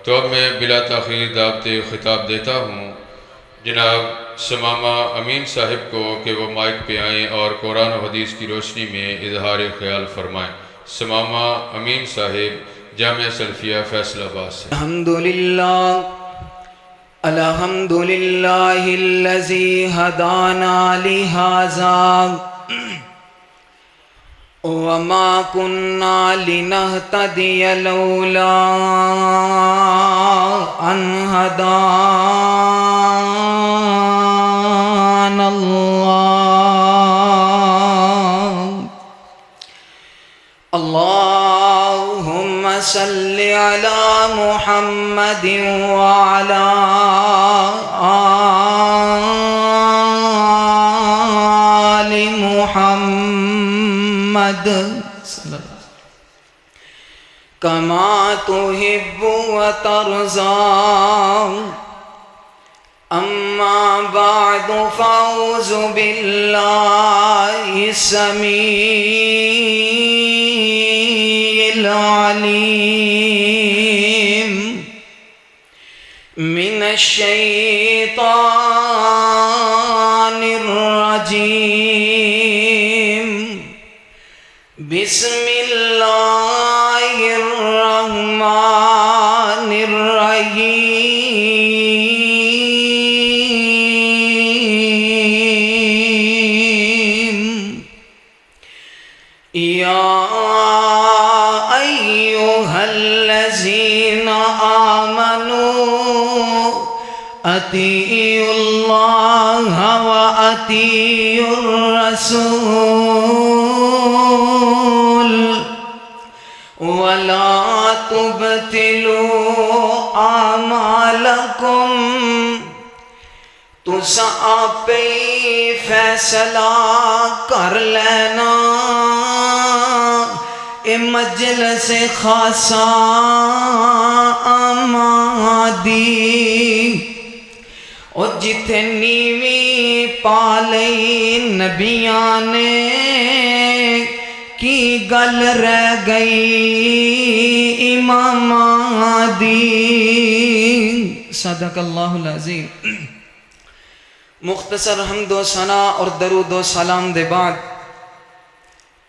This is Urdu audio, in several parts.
تو اب میں بلا تاخیر دعوت خطاب دیتا ہوں جناب ثمامہ امین صاحب کو کہ وہ مائک پہ آئیں اور قرآن و حدیث کی روشنی میں اظہار خیال فرمائیں۔ ثمامہ امین صاحب، جامعہ سلفیہ فیصل آباد سے۔ الحمدللہ الذی ہدانا لہذا وما كنا لنهتدي لولا أن هدانا الله اللهم صل على محمد وعلى آل محمد كما تحب وترضى أما بعد فأعوذ بالله السميع العليم من الشيطان الرجيم بسم الله الرحمن الرحيم يا أيها الذين آمنوا أطيعوا الله وأطيعوا الرسول ولا تبطلوا أعمالكم۔ تسا آپ ہی فیصلہ کر لینا، اے مجلس خاصہ آمادی، اور جتھے نیوی پالئی نبیاں نے کی گل رہ گئی امام دی۔ صدق اللہ العظیم۔ مختصر حمد و ثنا اور درود و سلام دے بعد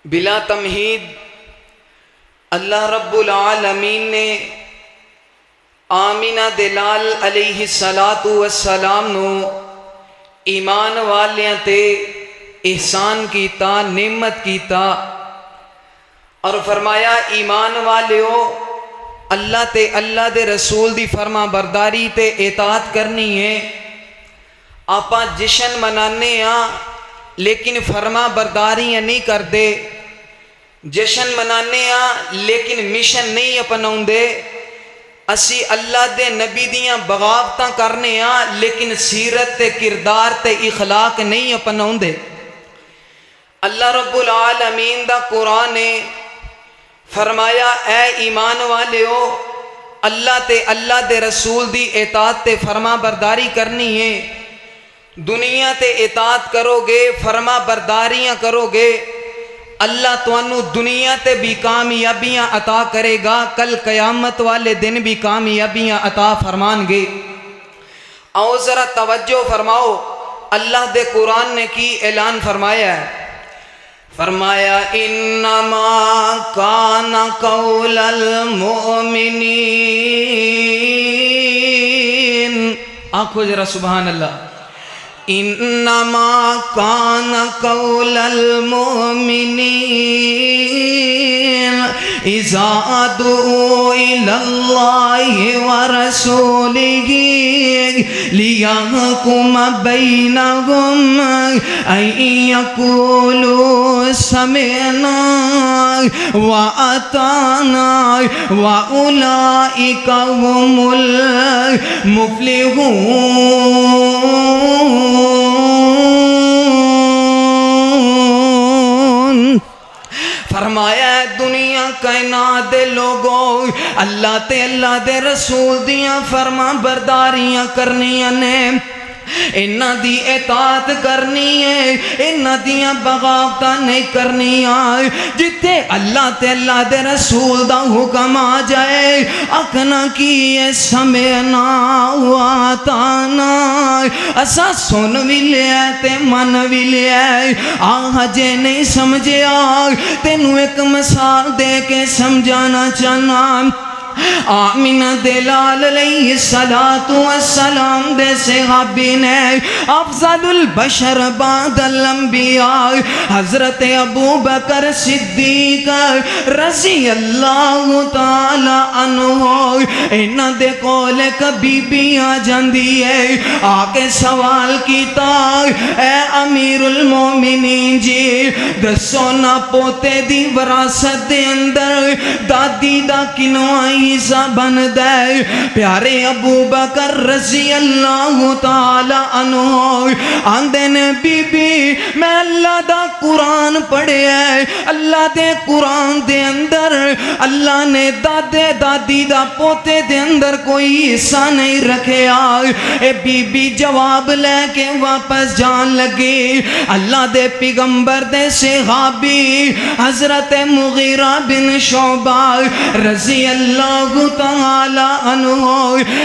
بلا تمہید اللہ رب العالمین نے آمینہ دلال علیہ السلام نو ایمان والیاں تے احسان کیتا، نعمت کیتا، اور فرمایا ایمان والیو اللہ تے اللہ دے رسول دی فرما برداری تے اطاعت کرنی ہے۔ آپا جشن منانے ہاں لیکن فرما برداریاں نہیں کر دے، جشن منانے ہاں لیکن مشن نہیں اپناؤں دے، اسی اللہ دے نبی دیاں بغاوتاں کرنے ہاں لیکن سیرت تے کردار تے اخلاق نہیں اپناؤں دے۔ اللہ رب العالمین دا قرآن نے فرمایا اے ایمان والیو اللہ تے اللہ دے رسول دی اطاعت تے فرما برداری کرنی ہے۔ دنیا تے اطاعت کرو گے، فرما برداریاں کرو گے، اللہ تانوں دنیا تے بھی کامیابیاں عطا کرے گا، کل قیامت والے دن بھی کامیابیاں عطا فرمان گے۔ آؤ ذرا توجہ فرماؤ، اللہ دے قرآن نے کی اعلان فرمایا ہے، فرمایا انما کان قول المؤمنین، آنکھو ذرا سبحان اللہ، انما کان قول المؤمنین اذا دعوا الی اللہ ورسولہ لیحکم بینہم ان یقولوا سمعنا واطعنا واولئک هم المفلحون۔ فرمایا ہے دنیا کائنات دے لوگوں اللہ تے اللہ دے رسول دیاں فرما برداریاں کرنیاں نے، انہاں دی اطاعت کرنی ہے، انہاں دیاں بغاوتاں نہیں کرنی ہے۔ جتے اللہ تے اللہ دے رسول دا حکم آ جائے اکھنا کی ہے سمعنا واتانا، اسا سن بھی لیا تے من بھی لیا، آہ جے نہیں سمجھیا تینوں ایک مثال دے کے سمجھانا چاہنا۔ آمینہ دلال علیہ السلام دے صحابی نے افضل البشر بعد الانبیاء حضرت ابو بکر صدیق رضی اللہ تعالی عنہ انہ دے کول کبھی بھی آ جاندی ہے، آکے سوال کیتا اے امیر المومنین جی دسو نا پوتے دی وراثت دے اندر دادی دا کنوائی حصہ بن دے؟ پیارے ابو بکر رضی اللہ تعالی عنہ آندے نے بی بی میں اللہ دا قرآن پڑھے ہے، اللہ دے قرآن دے اندر اللہ نے دادے دادی دا پوتے دے اندر کوئی حصہ نہیں رکھے آئے۔ اے بی بی جواب لے کے واپس جان لگی، اللہ دے پیغمبر دے صحابی حضرت مغیرہ بن شعبہ رضی اللہ تعالی عنہ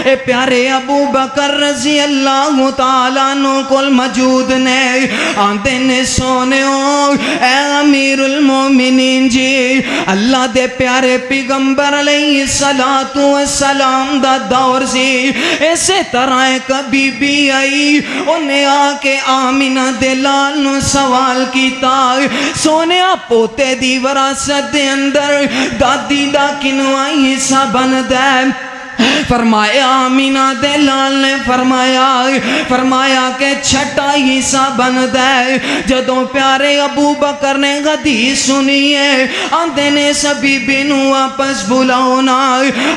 اے پیارے ابو بکر رضی اللہ تعالی عنہ کل موجود نے آندے نے سونے ہو اے امیر المومنین جی اللہ دے پیارے پیغمبر علیہ السلام دا دور سی، ایسے طرح کبھی بھی آئی انہیں آ کے آمینہ دلال نو سوال کیتا سونے پوتے دی وراثت دے اندر دادی دا کنوائی حصہ بن دے؟ فرمایا آمینہ دلال نے فرمایا کہ چھٹا حصہ بن دے۔ جدوں پیارے ابو بکر نے حدیث سنی ہے آندے نے سبھی بینو واپس بلاؤنا،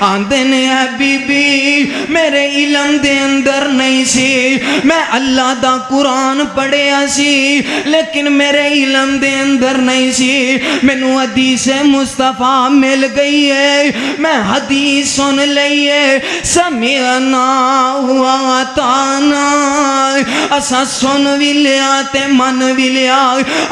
آندے نے اے بی بی میرے علم دے اندر نہیں سی، میں اللہ دا قرآن پڑھیا سی لیکن میرے علم دے اندر نہیں سی، مینوں حدیث مصطفیٰ مل گئی ہے، میں حدیث سن لئی ہے، سمعنا واتانا، اسا سن بھی لیا تے من بھی لیا۔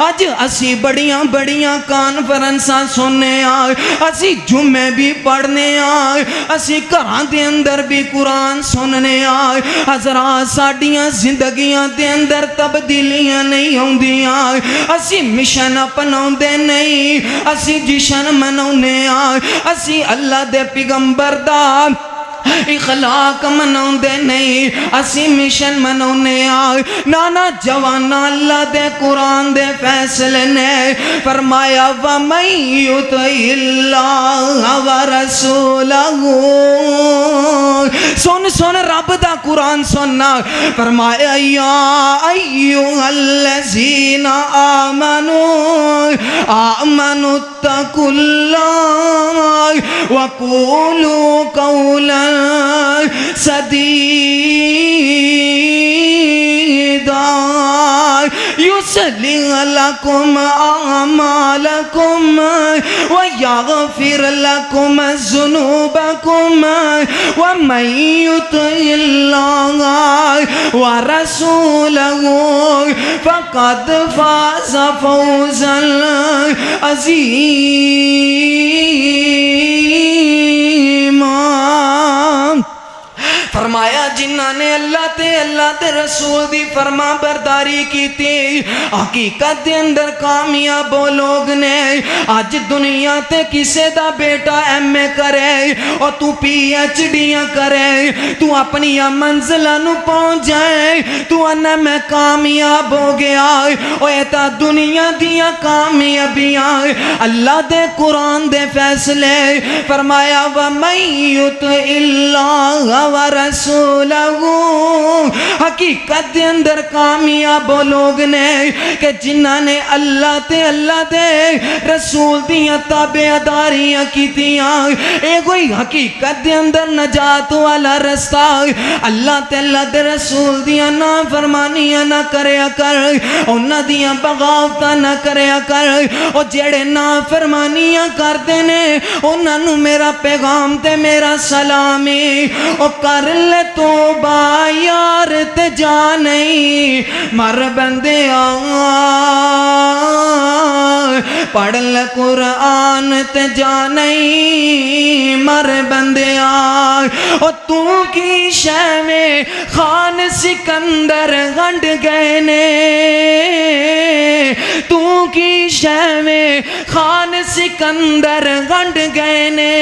اج اسی بڑیاں بڑیاں کانفرنساں سننے آئے، اسی جمعے بھی پڑھنے آئے، اسی گھراں دے اندر بھی قرآن سننے آئے، حضرات ساڈیاں زندگیاں دے اندر تبدیلیاں نہیں ہوندیاں، اسی مشن اپناؤندے نہیں، اسی جشن مناؤنے آئے، اسی اللہ دے پیغمبر دا اخلاق مناؤں دے نہیں، اسی مشن مناؤنے آئے۔ نانا جوانا اللہ دے قرآن دے فیصلے نے فرمایا وَمَن يُطِعِ اللَّهَ وَرَسُولَهُ، سن رب دا قرآن سننا، فرمایا یا ایوہ الذین آمنوا اتقوا اللہ وقولوا قولا سدیدا یصلح لکم اعمالکم ویغفر لکم ذنوبکم ومن یطع اللہ ورسولہ فقد فاز فوزا عظیما۔ فرمایا جنہاں نے اللہ تے رسول دی فرما برداری کی تھی حقیقت دے اندر کامیاب وہ لوگ نے۔ آج دنیا تے کسے دا بیٹا ایم اے کرے اور تو پی ایچ ڈیاں کرے، تو اپنی منزلہ نو پہنچ جائے، تو انہ میں کامیاب ہو گیا، اور ایتا دنیا دیا کامیابیاں اللہ دے قرآن دے فیصلے۔ فرمایا وَمَن يُطِعِ اللَّهَ وَرَسُولَهُ، حقیقت دے اندر کامیاب وہ لوگ نے کہ جنہاں نے اللہ دے رسول دیاں تابعداریاں کیتیاں۔ اے کوئی حقیقت دے اندر نجات والا رستہ، اللہ دے رسول دیاں نافرمانیاں نہ کریا کر، انہاں دیاں بغاوتاں نہ کریا کر، اور جڑے نافرمانیاں کردے نے انہاں نو میرا پیغام تے میرا سلامی، او کر لے تو تو با یار تے جانی مر بندیا پڑھ لے قرآن تے جانی مر بندیا او تو کی شے میں خان سکندر گنڈ گئے نے تو کی شے میں خان سکندر گنڈ گئے نے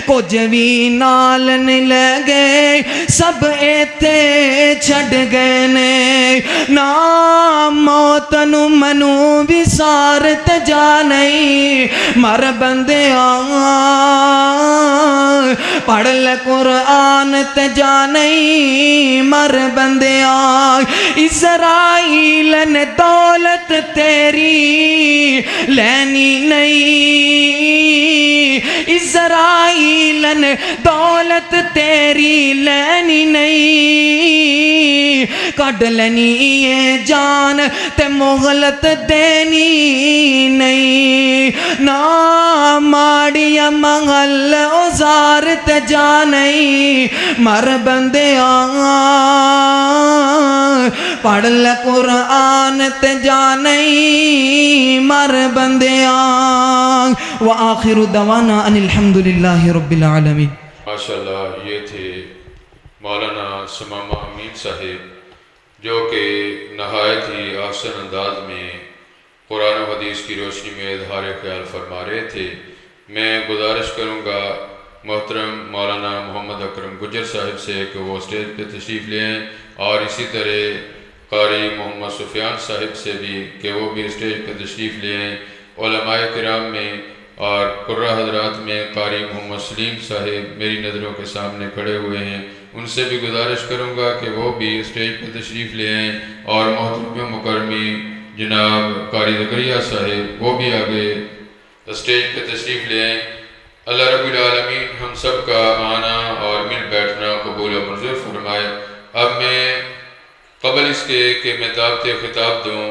کچھ بھی نال نہیں لگے سب ایتے چھڑ گئے نے نا موت نو منو بھی سارت جا نہیں مر بندیاں پڑھ لے قرآن تے جا نہیں مر بندیاں اسرائیل نے دولت تیری لینی نہیں اسرائیل نے دولت تیری لینی نہیں کڈ لینی یہ جان تے مہلت دینی نہیں نا ماڑیا منگل اوزار تے جا نہیں مر بندیاں پڑھ لے قرآن تے جا نہیں مر بندیاں وآخر دعوانا ان الحمدللہ رب العالمین۔ ماشاءاللہ یہ تھے مولانا ثمامہ امین صاحب جو کہ نہایت ہی آسن انداز میں قرآن و حدیث کی روشنی میں اظہار خیال فرما رہے تھے۔ میں گزارش کروں گا محترم مولانا محمد اکرم گجر صاحب سے کہ وہ اسٹیج پہ تشریف لیں، اور اسی طرح قاری محمد سفیان صاحب سے بھی کہ وہ بھی اسٹیج پہ تشریف لیں۔ علماء کرام میں اور قرہ حضرات میں قاری محمد سلیم صاحب میری نظروں کے سامنے کھڑے ہوئے ہیں، ان سے بھی گزارش کروں گا کہ وہ بھی اسٹیج پہ تشریف لیں، اور محترم مکرمی جناب قاری زکریا صاحب وہ بھی آگے اسٹیج پہ تشریف لیں۔ اللہ رب العالمین ہم سب کا آنا اور مل بیٹھنا قبول و منظور فرمائے۔ اب میں قبل اس کے کہ میں دعوت خطاب دوں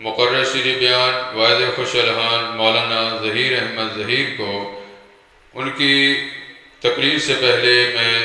مقرر شیرِ بیان واحد خوش الحان مولانا ظہیر احمد ظہیر کو، ان کی تقریر سے پہلے میں